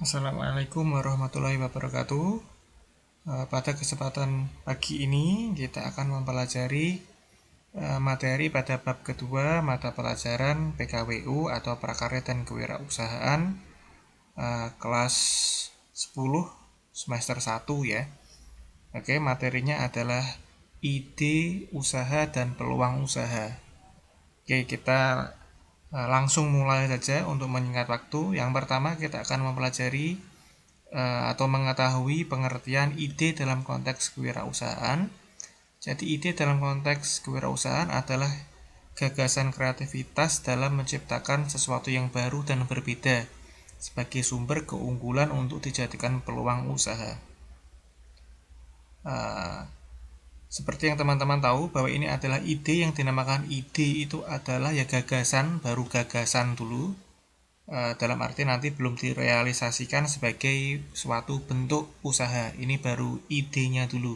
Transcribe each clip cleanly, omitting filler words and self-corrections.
Assalamualaikum warahmatullahi wabarakatuh. Pada kesempatan pagi ini kita akan mempelajari materi pada bab kedua mata pelajaran PKWU atau Prakarya dan Kewirausahaan kelas 10 semester 1 ya. Oke, materinya adalah ide usaha dan peluang usaha. Oke, kita langsung mulai saja untuk menyingkat waktu. Yang pertama kita akan mempelajari atau mengetahui pengertian ide dalam konteks kewirausahaan. Jadi ide dalam konteks kewirausahaan adalah gagasan kreativitas dalam menciptakan sesuatu yang baru dan berbeda sebagai sumber keunggulan untuk dijadikan peluang usaha. Seperti yang teman-teman tahu bahwa ini adalah ide, yang dinamakan ide itu adalah ya gagasan, baru gagasan dulu. Dalam arti nanti belum direalisasikan sebagai suatu bentuk usaha. Ini baru idenya dulu.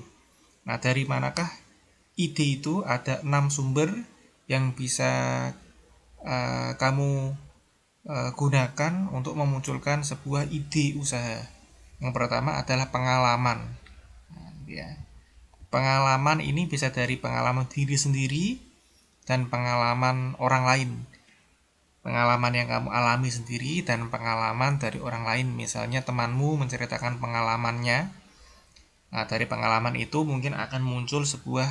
Nah, dari manakah ide itu? Ada 6 sumber yang bisa kamu gunakan untuk memunculkan sebuah ide usaha. Yang pertama adalah pengalaman. Nah, ya. Pengalaman ini bisa dari pengalaman diri sendiri dan pengalaman orang lain. Pengalaman yang kamu alami sendiri dan pengalaman dari orang lain. Misalnya temanmu menceritakan pengalamannya. Nah, dari pengalaman itu mungkin akan muncul sebuah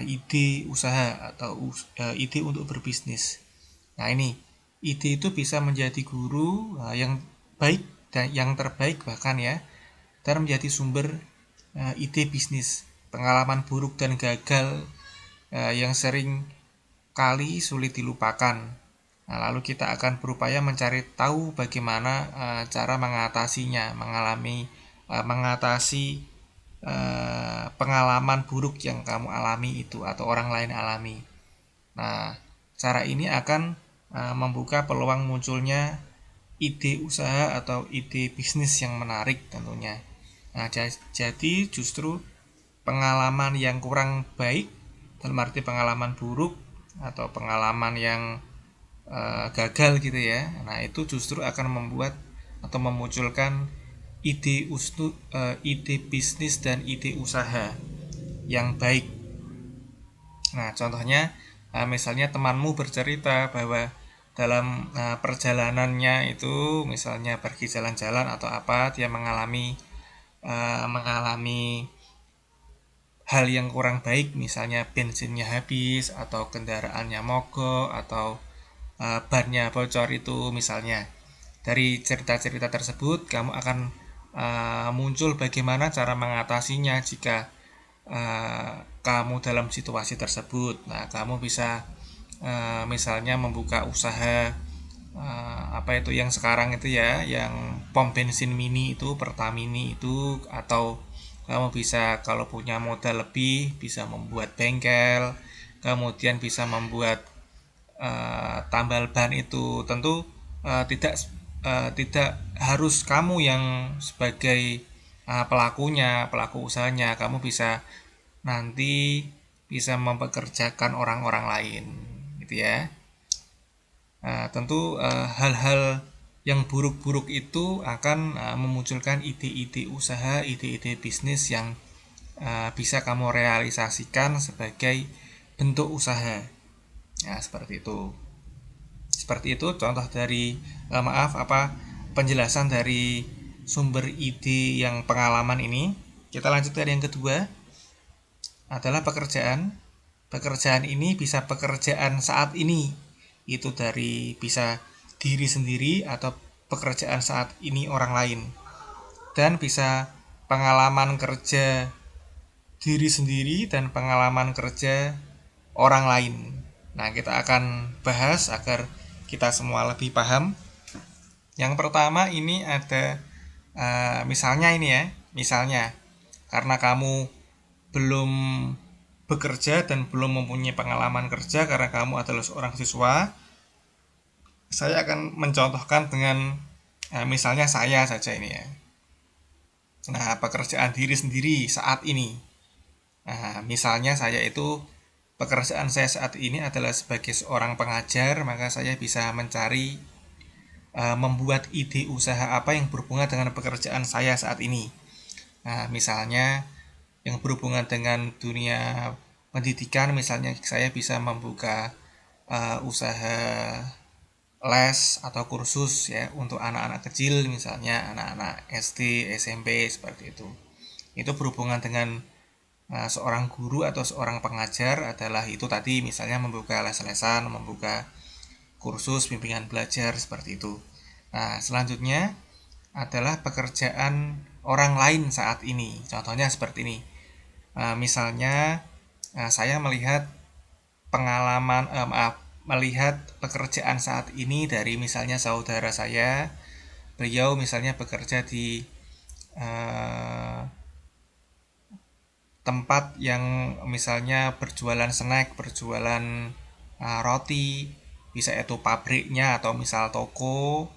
ide usaha atau ide untuk berbisnis. Nah, ini ide itu bisa menjadi guru yang baik dan yang terbaik bahkan ya, dan menjadi sumber ide bisnis. Pengalaman buruk dan gagal yang sering kali sulit dilupakan. Nah, lalu kita akan berupaya mencari tahu bagaimana cara mengatasinya, mengatasi pengalaman buruk yang kamu alami itu atau orang lain alami. Nah, cara ini akan membuka peluang munculnya ide usaha atau ide bisnis yang menarik tentunya. Nah, jadi justru pengalaman yang kurang baik, dalam arti pengalaman buruk atau pengalaman yang gagal gitu ya. Nah, itu justru akan membuat atau memunculkan ide bisnis dan ide usaha yang baik. Nah, contohnya misalnya temanmu bercerita bahwa dalam perjalanannya itu misalnya pergi jalan-jalan atau apa, dia mengalami hal yang kurang baik, misalnya bensinnya habis atau kendaraannya mogok atau bannya bocor itu misalnya. Dari cerita-cerita tersebut kamu akan muncul bagaimana cara mengatasinya jika kamu dalam situasi tersebut. Nah, kamu bisa misalnya membuka usaha apa itu yang sekarang itu ya, yang pom bensin mini itu, Pertamini itu, atau kamu bisa kalau punya modal lebih bisa membuat bengkel, kemudian bisa membuat tambal ban itu. Tentu tidak harus kamu yang sebagai pelaku usahanya. Kamu bisa nanti bisa mempekerjakan orang-orang lain gitu ya. Tentu hal-hal yang buruk-buruk itu akan memunculkan ide-ide usaha, ide-ide bisnis yang bisa kamu realisasikan sebagai bentuk usaha. Ya, seperti itu. Seperti itu contoh dari penjelasan dari sumber ide yang pengalaman ini. Kita lanjut ke yang kedua, adalah pekerjaan. Pekerjaan ini bisa pekerjaan saat ini, itu dari bisa diri sendiri atau pekerjaan saat ini orang lain, dan bisa pengalaman kerja diri sendiri dan pengalaman kerja orang lain. Nah, kita akan bahas agar kita semua lebih paham. Yang pertama ini ada misalnya ini ya, misalnya karena kamu belum bekerja dan belum mempunyai pengalaman kerja karena kamu adalah seorang siswa, saya akan mencontohkan dengan misalnya saya saja ini ya. Nah, pekerjaan diri sendiri saat ini. Nah, misalnya saya itu pekerjaan saya saat ini adalah sebagai seorang pengajar, maka saya bisa mencari membuat ide usaha apa yang berhubungan dengan pekerjaan saya saat ini. Nah, misalnya yang berhubungan dengan dunia pendidikan, misalnya saya bisa membuka usaha les atau kursus ya untuk anak-anak kecil, misalnya anak-anak SD, SMP seperti itu. Itu berhubungan dengan seorang guru atau seorang pengajar adalah itu tadi, misalnya membuka les-lesan, membuka kursus bimbingan belajar seperti itu. Nah, selanjutnya adalah pekerjaan orang lain saat ini. Contohnya seperti ini. Misalnya saya melihat pengalaman melihat pekerjaan saat ini dari misalnya saudara saya. Beliau misalnya bekerja di eh, tempat yang misalnya berjualan snack, berjualan roti, bisa itu pabriknya atau misal toko,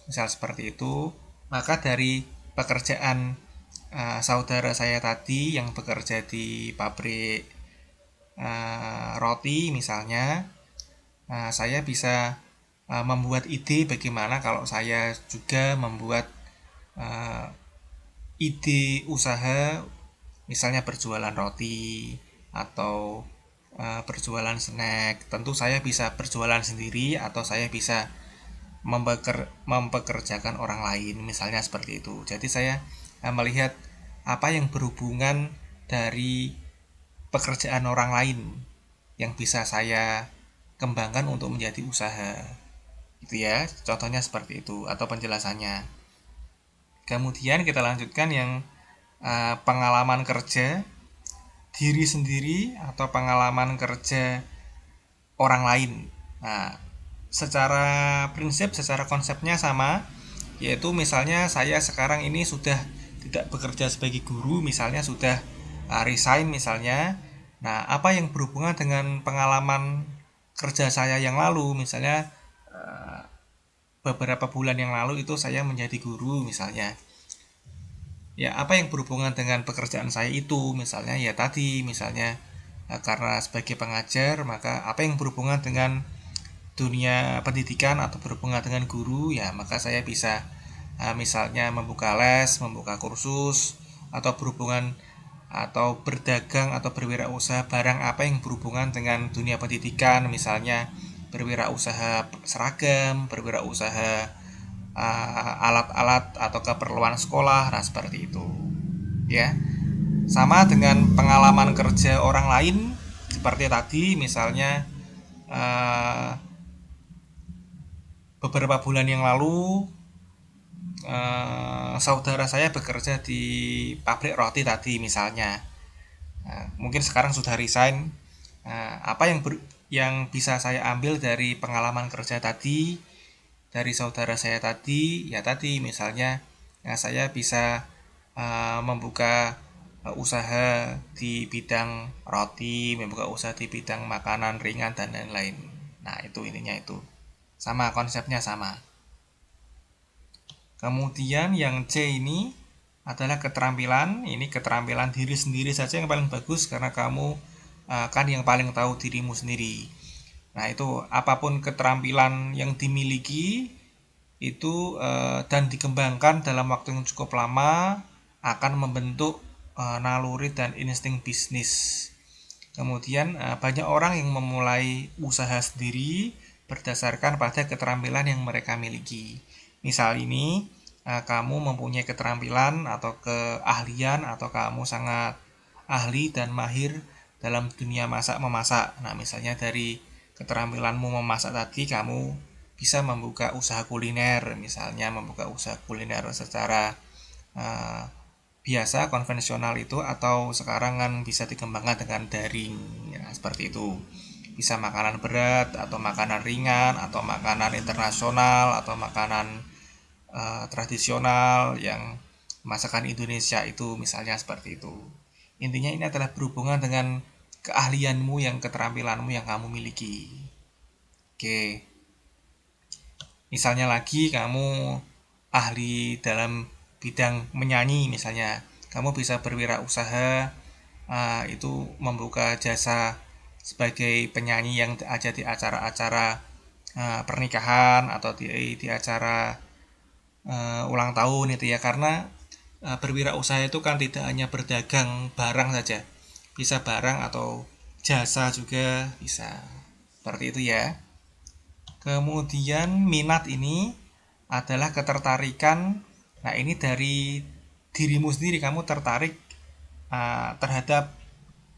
misal seperti itu. Maka dari pekerjaan saudara saya tadi yang bekerja di pabrik roti misalnya, saya bisa membuat ide bagaimana kalau saya juga membuat uh, ide usaha, misalnya berjualan roti atau berjualan snack. Tentu saya bisa berjualan sendiri atau saya bisa mempekerjakan orang lain, misalnya seperti itu. Jadi saya melihat apa yang berhubungan dari pekerjaan orang lain yang bisa saya kembangkan untuk menjadi usaha. Itu ya, contohnya seperti itu atau penjelasannya. Kemudian kita lanjutkan yang pengalaman kerja diri sendiri atau pengalaman kerja orang lain. Nah, secara prinsip, secara konsepnya sama, yaitu misalnya saya sekarang ini sudah tidak bekerja sebagai guru, misalnya sudah resign misalnya. Nah, apa yang berhubungan dengan pengalaman kerja saya yang lalu, misalnya beberapa bulan yang lalu itu saya menjadi guru misalnya. Ya, apa yang berhubungan dengan pekerjaan saya itu, misalnya ya tadi, misalnya karena sebagai pengajar, maka apa yang berhubungan dengan dunia pendidikan atau berhubungan dengan guru, ya maka saya bisa misalnya membuka les, membuka kursus, atau berhubungan atau berdagang atau berwirausaha barang apa yang berhubungan dengan dunia pendidikan, misalnya berwirausaha seragam, berwirausaha alat-alat atau keperluan sekolah, nah seperti itu ya. Sama dengan pengalaman kerja orang lain seperti tadi, misalnya uh, beberapa bulan yang lalu saudara saya bekerja di pabrik roti tadi misalnya. Mungkin sekarang sudah resign. Apa yang bisa saya ambil dari pengalaman kerja tadi, dari saudara saya tadi, ya tadi misalnya saya bisa membuka usaha di bidang roti, membuka usaha di bidang makanan ringan dan lain-lain. Nah, itu intinya itu. Sama konsepnya sama. Kemudian yang C ini adalah keterampilan. Ini keterampilan diri sendiri saja yang paling bagus karena kamu kan yang paling tahu dirimu sendiri. Nah, itu apapun keterampilan yang dimiliki itu dan dikembangkan dalam waktu yang cukup lama akan membentuk naluri dan insting bisnis. Kemudian banyak orang yang memulai usaha sendiri berdasarkan pada keterampilan yang mereka miliki. Misal ini kamu mempunyai keterampilan atau keahlian atau kamu sangat ahli dan mahir dalam dunia masak memasak. Nah, misalnya dari keterampilanmu memasak tadi kamu bisa membuka usaha kuliner, misalnya membuka usaha kuliner secara uh, biasa konvensional itu, atau sekarang kan bisa dikembangkan dengan daring ya, seperti itu. Bisa makanan berat atau makanan ringan atau makanan internasional atau makanan tradisional yang masakan Indonesia itu misalnya seperti itu. Intinya ini adalah berhubungan dengan keahlianmu, yang keterampilanmu yang kamu miliki. Oke, misalnya lagi kamu ahli dalam bidang menyanyi misalnya, kamu bisa berwirausaha itu membuka jasa sebagai penyanyi yang ada di acara-acara pernikahan atau di acara ulang tahun itu ya, karena berwirausaha itu kan tidak hanya berdagang barang saja, bisa barang atau jasa juga bisa, seperti itu ya. Kemudian minat ini adalah ketertarikan. Nah, ini dari dirimu sendiri, kamu tertarik terhadap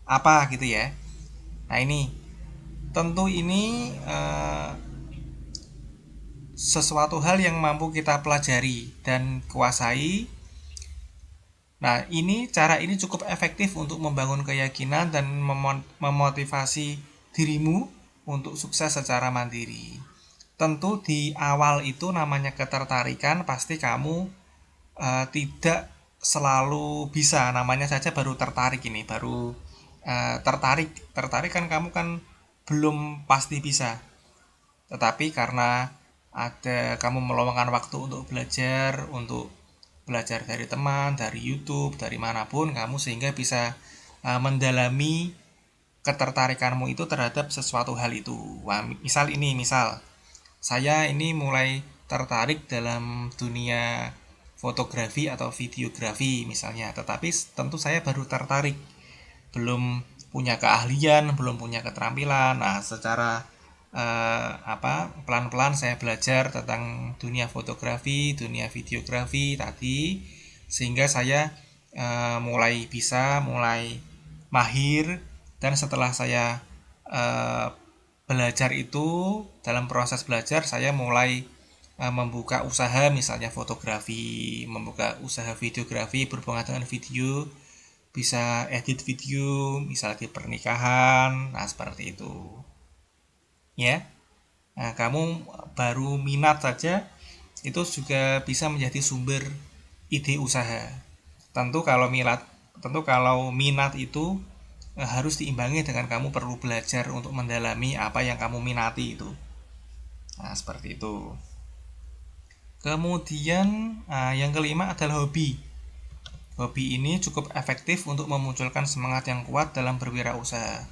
apa gitu ya. Nah, ini tentu ini sesuatu hal yang mampu kita pelajari dan kuasai. Nah, cara ini cukup efektif untuk membangun keyakinan dan memotivasi dirimu untuk sukses secara mandiri. Tentu di awal itu namanya ketertarikan, pasti kamu tidak selalu bisa, namanya saja baru tertarik, ini baru tertarik. Tertarik kan kamu kan belum pasti bisa. Tetapi karena ada kamu meluangkan waktu untuk belajar dari teman, dari YouTube, dari manapun kamu, sehingga bisa mendalami ketertarikanmu itu terhadap sesuatu hal itu. Wah, misal saya ini mulai tertarik dalam dunia fotografi atau videografi misalnya, tetapi tentu saya baru tertarik, belum punya keahlian, belum punya keterampilan. Nah, secara pelan-pelan saya belajar tentang dunia fotografi, dunia videografi tadi, sehingga saya mulai mahir. Dan setelah saya eh, belajar itu, dalam proses belajar saya mulai membuka usaha, misalnya fotografi, membuka usaha videografi berhubungan dengan video, bisa edit video misalnya di pernikahan. Nah, seperti itu ya. Nah, kamu baru minat saja itu juga bisa menjadi sumber ide usaha. tentu kalau minat Tentu kalau minat itu harus diimbangi dengan kamu perlu belajar untuk mendalami apa yang kamu minati itu. Nah, seperti itu. Kemudian yang kelima adalah hobi. Hobi ini cukup efektif untuk memunculkan semangat yang kuat dalam berwirausaha.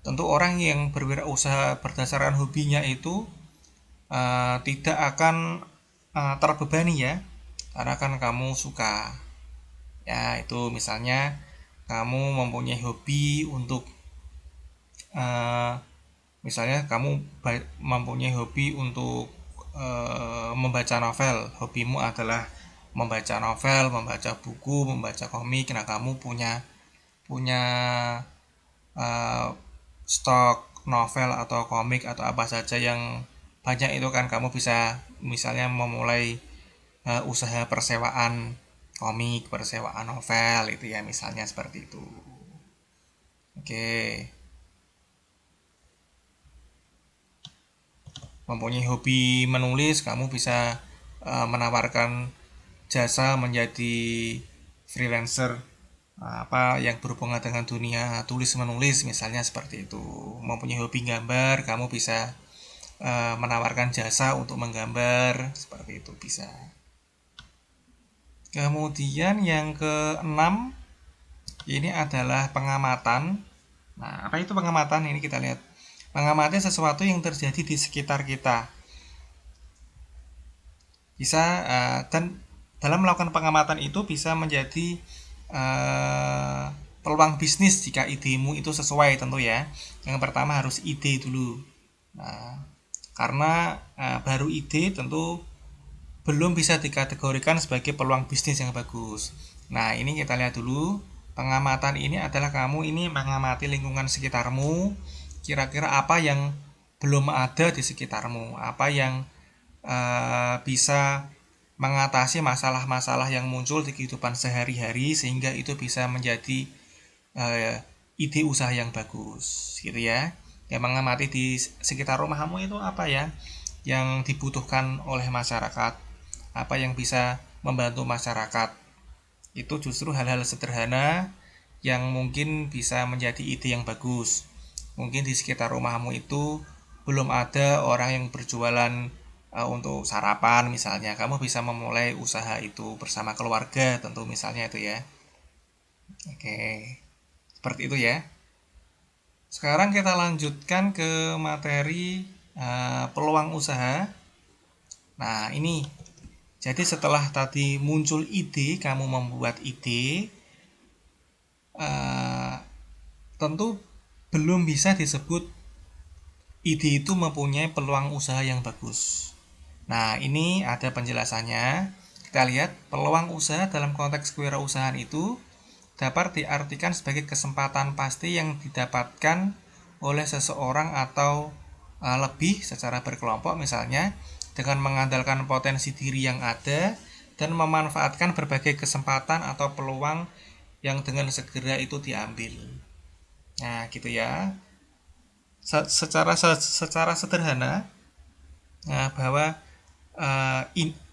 Tentu orang yang berwirausaha berdasarkan hobinya itu tidak akan terbebani ya, karena kan kamu suka. Ya, itu misalnya kamu mempunyai hobi untuk uh, misalnya kamu mempunyai hobi untuk membaca novel. Hobimu adalah membaca novel, membaca buku, membaca komik. Nah, kamu punya punya uh, stok novel atau komik atau apa saja yang banyak, itu kan kamu bisa misalnya memulai usaha persewaan komik, persewaan novel itu ya, misalnya seperti itu. Oke, mempunyai hobi menulis, kamu bisa menawarkan jasa menjadi freelancer apa yang berhubungan dengan dunia tulis menulis, misalnya seperti itu. Mempunyai hobi gambar, kamu bisa menawarkan jasa untuk menggambar, seperti itu bisa. Kemudian yang keenam ini adalah pengamatan. Nah, apa itu pengamatan? Ini kita lihat. Mengamati sesuatu yang terjadi di sekitar kita. Bisa dan dalam melakukan pengamatan itu bisa menjadi peluang bisnis jika idemu itu sesuai, tentu ya. Yang pertama harus ide dulu. Nah, karena baru ide tentu belum bisa dikategorikan sebagai peluang bisnis yang bagus. Nah, ini kita lihat dulu. Pengamatan ini adalah kamu ini mengamati lingkungan sekitarmu, kira-kira apa yang belum ada di sekitarmu, apa yang bisa mengatasi masalah-masalah yang muncul di kehidupan sehari-hari, sehingga itu bisa menjadi uh, ide usaha yang bagus gitu ya. Yang mengamati di sekitar rumahmu itu apa ya yang dibutuhkan oleh masyarakat, apa yang bisa membantu masyarakat. Itu justru hal-hal sederhana yang mungkin bisa menjadi ide yang bagus. Mungkin di sekitar rumahmu itu belum ada orang yang berjualan untuk sarapan misalnya. Kamu bisa memulai usaha itu bersama keluarga, tentu misalnya itu ya. Oke, seperti itu ya. Sekarang kita lanjutkan ke materi peluang usaha. Nah, ini. Jadi setelah tadi muncul ide, kamu membuat ide, tentu belum bisa disebut ide itu mempunyai peluang usaha yang bagus. Nah, ini ada penjelasannya. Kita lihat, peluang usaha dalam konteks kewirausahaan itu dapat diartikan sebagai kesempatan pasti yang didapatkan oleh seseorang atau lebih secara berkelompok, misalnya dengan mengandalkan potensi diri yang ada dan memanfaatkan berbagai kesempatan atau peluang yang dengan segera itu diambil. Nah, gitu ya. Secara sederhana, bahwa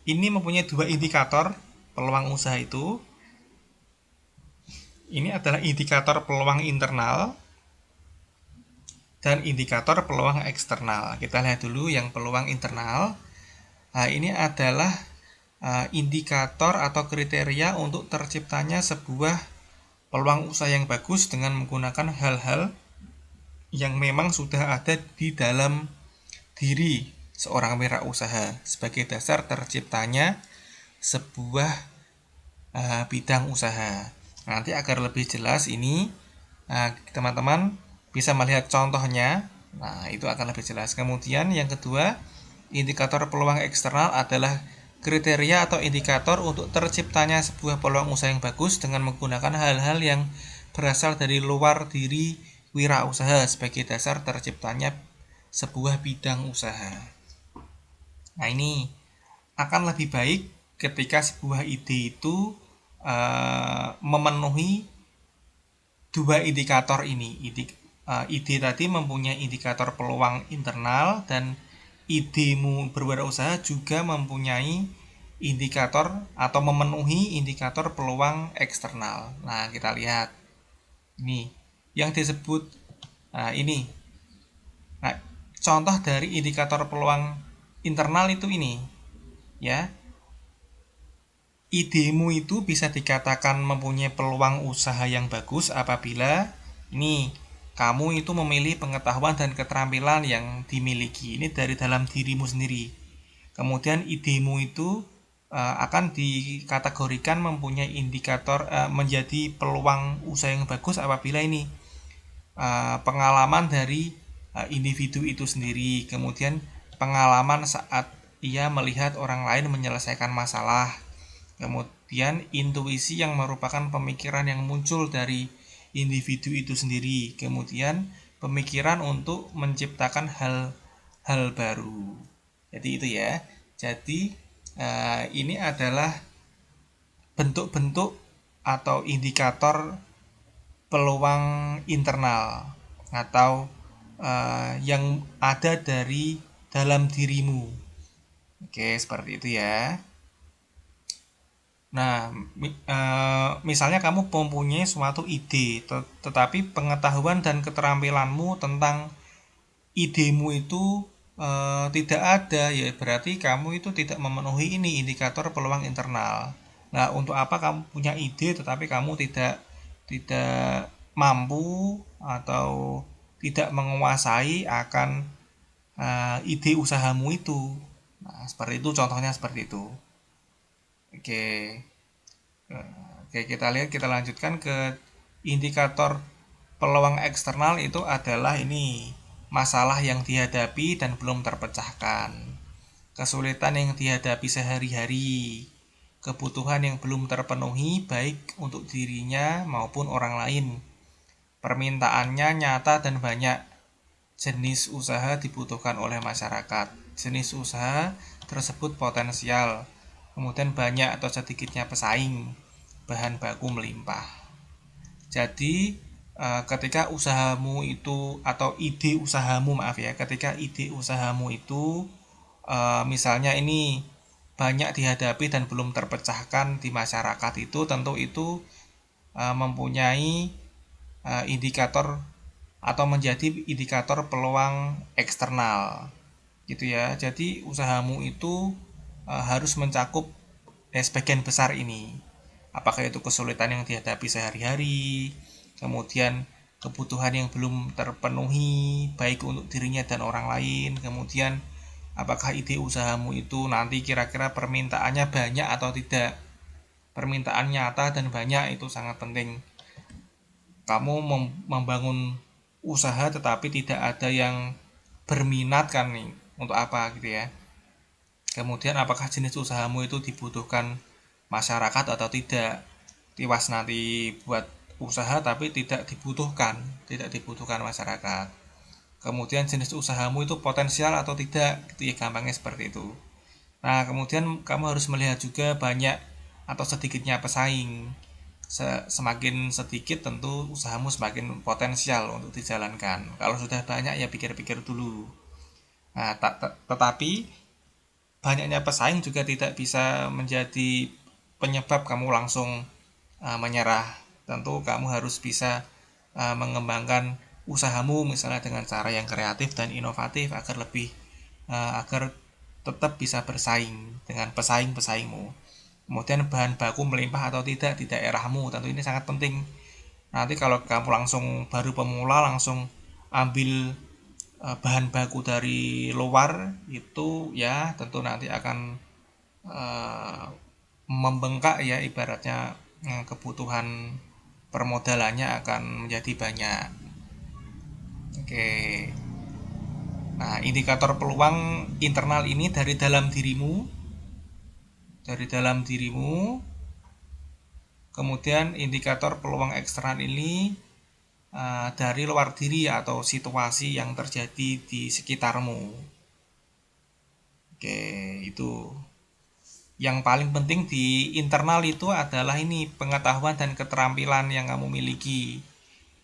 ini mempunyai dua indikator peluang usaha itu. Ini adalah indikator peluang internal dan indikator peluang eksternal. Kita lihat dulu yang peluang internal. Nah, ini adalah indikator atau kriteria untuk terciptanya sebuah peluang usaha yang bagus dengan menggunakan hal-hal yang memang sudah ada di dalam diri seorang wirausaha sebagai dasar terciptanya sebuah bidang usaha. Nanti agar lebih jelas ini, teman-teman bisa melihat contohnya. Nah, itu akan lebih jelas. Kemudian yang kedua, indikator peluang eksternal adalah kriteria atau indikator untuk terciptanya sebuah peluang usaha yang bagus dengan menggunakan hal-hal yang berasal dari luar diri wirausaha sebagai dasar terciptanya sebuah bidang usaha. Nah, ini akan lebih baik ketika sebuah ide itu memenuhi dua indikator ini. Ide tadi mempunyai indikator peluang internal dan idemu berwirausaha juga mempunyai indikator atau memenuhi indikator peluang eksternal. Nah, kita lihat ini yang disebut ini. Nah, contoh dari indikator peluang internal itu ini, ya. Idemu itu bisa dikatakan mempunyai peluang usaha yang bagus apabila ini kamu itu memilih pengetahuan dan keterampilan yang dimiliki ini dari dalam dirimu sendiri. Kemudian idemu itu akan dikategorikan mempunyai indikator menjadi peluang usaha yang bagus apabila ini pengalaman dari individu itu sendiri, kemudian pengalaman saat ia melihat orang lain menyelesaikan masalah, kemudian intuisi yang merupakan pemikiran yang muncul dari individu itu sendiri, kemudian pemikiran untuk menciptakan hal-hal baru. Jadi itu ya. Jadi ini adalah bentuk-bentuk atau indikator peluang internal atau yang ada dari dalam dirimu. Oke, seperti itu ya. Nah, misalnya kamu mempunyai suatu ide, tetapi pengetahuan dan keterampilanmu tentang idemu itu tidak ada, ya berarti kamu itu tidak memenuhi ini indikator peluang internal. Nah, untuk apa kamu punya ide tetapi kamu tidak mampu atau tidak menguasai akan ide usahamu itu? Nah, seperti itu contohnya seperti itu. Oke. Oke, kita lanjutkan ke indikator peluang eksternal itu adalah ini masalah yang dihadapi dan belum terpecahkan, kesulitan yang dihadapi sehari-hari, kebutuhan yang belum terpenuhi baik untuk dirinya maupun orang lain, permintaannya nyata dan banyak, jenis usaha dibutuhkan oleh masyarakat, jenis usaha tersebut potensial, kemudian banyak atau sedikitnya pesaing, bahan baku melimpah. Jadi ketika usahamu itu atau ide usahamu, maaf ya, ketika ide usahamu itu misalnya ini banyak dihadapi dan belum terpecahkan di masyarakat, itu tentu itu mempunyai indikator atau menjadi indikator peluang eksternal gitu ya. Jadi usahamu itu harus mencakup sebagian besar ini. Apakah itu kesulitan yang dihadapi sehari-hari, kemudian kebutuhan yang belum terpenuhi baik untuk dirinya dan orang lain. Kemudian apakah ide usahamu itu nanti kira-kira permintaannya banyak atau tidak. Permintaan nyata dan banyak itu sangat penting. Kamu membangun usaha tetapi tidak ada yang berminat kan nih, untuk apa gitu ya. Kemudian apakah jenis usahamu itu dibutuhkan masyarakat atau tidak. Tiwas nanti buat usaha tapi tidak dibutuhkan masyarakat. Kemudian jenis usahamu itu potensial atau tidak, gitu ya, gampangnya seperti itu. Nah, kemudian kamu harus melihat juga banyak atau sedikitnya pesaing. Semakin sedikit tentu usahamu semakin potensial untuk dijalankan. Kalau sudah banyak ya pikir-pikir dulu. Nah, tetapi banyaknya pesaing juga tidak bisa menjadi penyebab kamu langsung menyerah. Tentu kamu harus bisa mengembangkan usahamu misalnya dengan cara yang kreatif dan inovatif agar tetap bisa bersaing dengan pesaing-pesaingmu. Kemudian bahan baku melimpah atau tidak di daerahmu, tentu ini sangat penting. Nanti kalau kamu langsung baru pemula langsung ambil bahan baku dari luar itu ya tentu nanti akan eh, membengkak ya, ibaratnya kebutuhan permodalannya akan menjadi banyak. Oke. Nah, indikator peluang internal ini dari dalam dirimu, kemudian indikator peluang eksternal ini dari luar diri atau situasi yang terjadi di sekitarmu. Oke, itu. Yang paling penting di internal itu adalah ini pengetahuan dan keterampilan yang kamu miliki.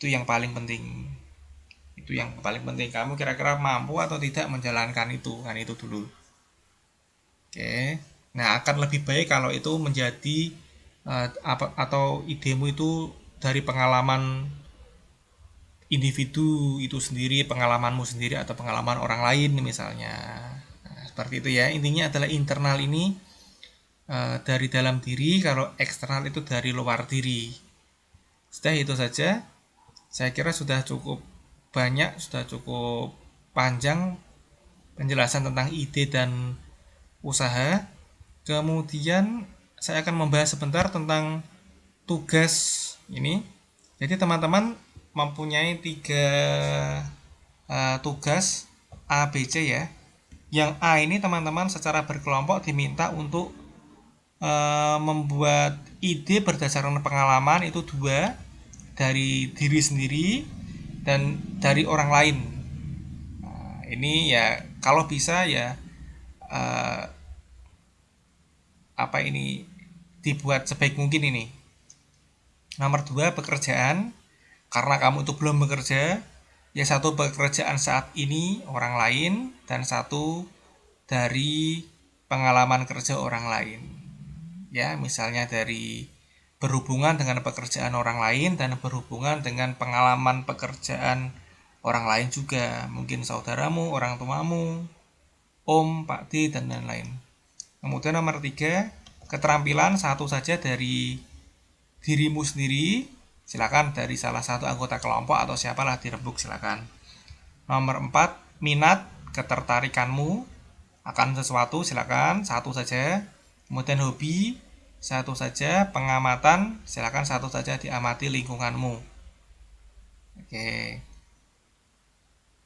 Itu yang paling penting. Itu yang paling penting. Kamu kira-kira mampu atau tidak menjalankan itu, kan itu dulu. Oke. Nah, akan lebih baik kalau itu menjadi atau idemu itu dari pengalaman individu itu sendiri, pengalamanmu sendiri atau pengalaman orang lain misalnya. Nah, seperti itu ya. Intinya adalah internal ini dari dalam diri, kalau eksternal itu dari luar diri. Sudah itu saja. Saya kira sudah cukup banyak, sudah cukup panjang penjelasan tentang ide dan usaha. Kemudian saya akan membahas sebentar tentang tugas ini. Jadi teman-teman mempunyai 3 tugas A, B, C ya. Yang A ini teman-teman secara berkelompok diminta untuk membuat ide berdasarkan pengalaman itu 2, dari diri sendiri dan dari orang lain. Nah, ini ya kalau bisa ya eh, apa ini dibuat sebaik mungkin ini. Nomor 2 pekerjaan, karena kamu itu belum bekerja, ya satu pekerjaan saat ini orang lain dan satu dari pengalaman kerja orang lain. Ya, misalnya dari berhubungan dengan pekerjaan orang lain dan berhubungan dengan pengalaman pekerjaan orang lain juga, mungkin saudaramu, orang tuamu, om, pak D, dan lain-lain. Kemudian nomor 3 keterampilan satu saja dari dirimu sendiri, silakan dari salah satu anggota kelompok atau siapalah dirembuk silakan. Nomor 4 minat, ketertarikanmu akan sesuatu silakan satu saja. Kemudian hobi satu saja, pengamatan silakan satu saja, diamati lingkunganmu. Oke.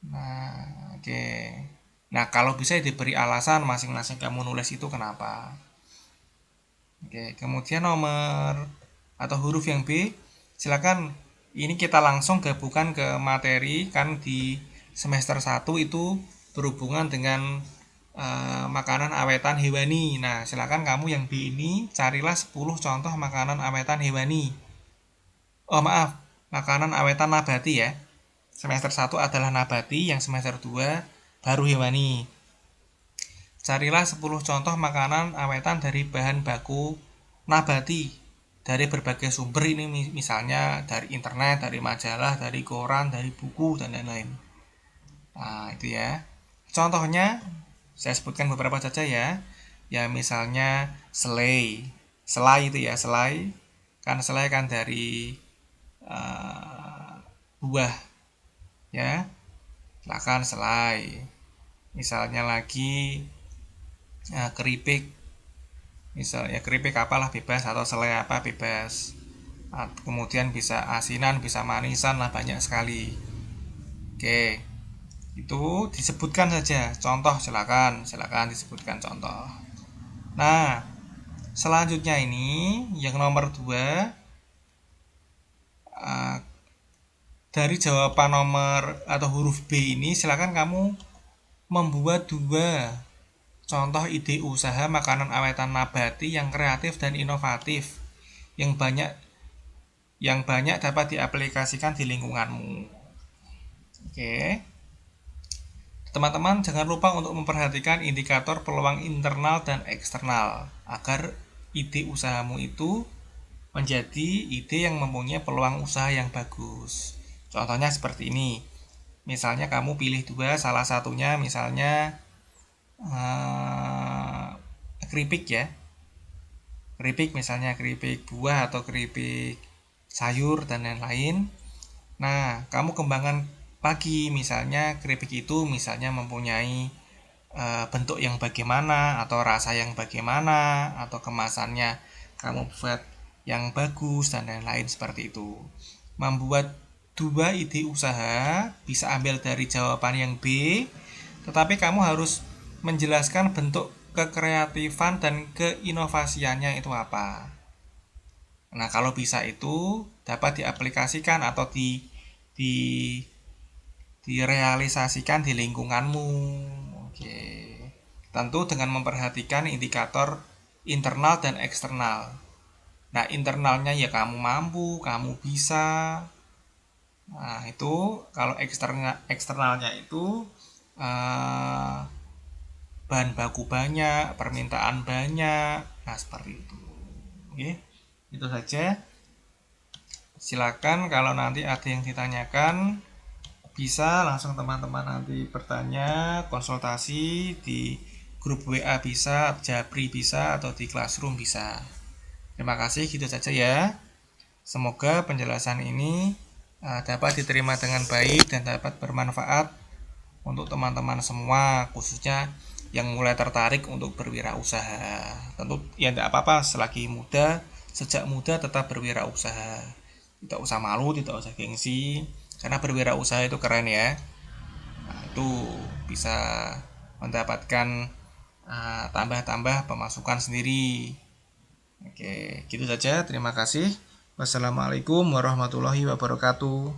Nah, oke. Nah, kalau bisa diberi alasan masing-masing kamu nulis itu kenapa. Oke, kemudian nomor atau huruf yang B, silakan ini kita langsung gabungkan ke materi kan di semester 1 itu berhubungan dengan makanan awetan hewani. Nah, silakan kamu yang B ini carilah 10 contoh makanan awetan hewani. Oh, maaf, makanan awetan nabati ya. Semester 1 adalah nabati, yang semester 2 baru hewani. Carilah 10 contoh makanan awetan dari bahan baku nabati dari berbagai sumber ini, misalnya dari internet, dari majalah, dari koran, dari buku dan lain-lain. Nah, itu ya. Contohnya saya sebutkan beberapa saja ya. Ya misalnya selai. Selai itu ya, selai. Kan selai kan dari uh, buah ya. Silakan selai. Misalnya lagi keripik, misalnya keripik apalah bebas, atau selai apa bebas. Kemudian bisa asinan, bisa manisan lah, banyak sekali. Oke, itu disebutkan saja contoh, silakan disebutkan contoh. Nah, selanjutnya ini yang nomor 2, dari jawaban nomor atau huruf B ini silakan kamu membuat 2 contoh ide usaha makanan awetan nabati yang kreatif dan inovatif, yang banyak dapat diaplikasikan di lingkunganmu. Oke. Teman-teman jangan lupa untuk memperhatikan indikator peluang internal dan eksternal agar ide usahamu itu menjadi ide yang mempunyai peluang usaha yang bagus. Contohnya seperti ini. Misalnya kamu pilih 2, salah satunya misalnya keripik ya. Keripik misalnya keripik buah atau keripik sayur dan lain-lain. Nah, kamu kembangkan lagi, misalnya keripik itu misalnya mempunyai bentuk yang bagaimana, atau rasa yang bagaimana, atau kemasannya kamu buat yang bagus dan lain-lain seperti itu. Membuat 2 ide usaha bisa ambil dari jawaban yang B, tetapi kamu harus menjelaskan bentuk kekreatifan dan keinovasiannya itu apa. Nah, kalau bisa itu dapat diaplikasikan atau di direalisasikan di lingkunganmu. Oke. Tentu dengan memperhatikan indikator internal dan eksternal. Nah, internalnya ya kamu mampu, kamu bisa. Nah, itu kalau eksternalnya itu eh, bahan baku banyak, permintaan banyak. Nah, seperti itu. Oke. Itu saja. Silakan kalau nanti ada yang ditanyakan, bisa langsung teman-teman nanti bertanya, konsultasi di grup WA bisa, Japri bisa, atau di Classroom bisa. Terima kasih, gitu saja ya. Semoga penjelasan ini dapat diterima dengan baik dan dapat bermanfaat untuk teman-teman semua, khususnya yang mulai tertarik untuk berwirausaha. Tentu ya tidak apa-apa, selagi muda, sejak muda tetap berwirausaha. Tidak usah malu, tidak usah gengsi, karena berwirausaha itu keren ya. Nah, itu bisa mendapatkan tambah-tambah pemasukan sendiri. Oke, gitu saja. Terima kasih. Wassalamualaikum warahmatullahi wabarakatuh.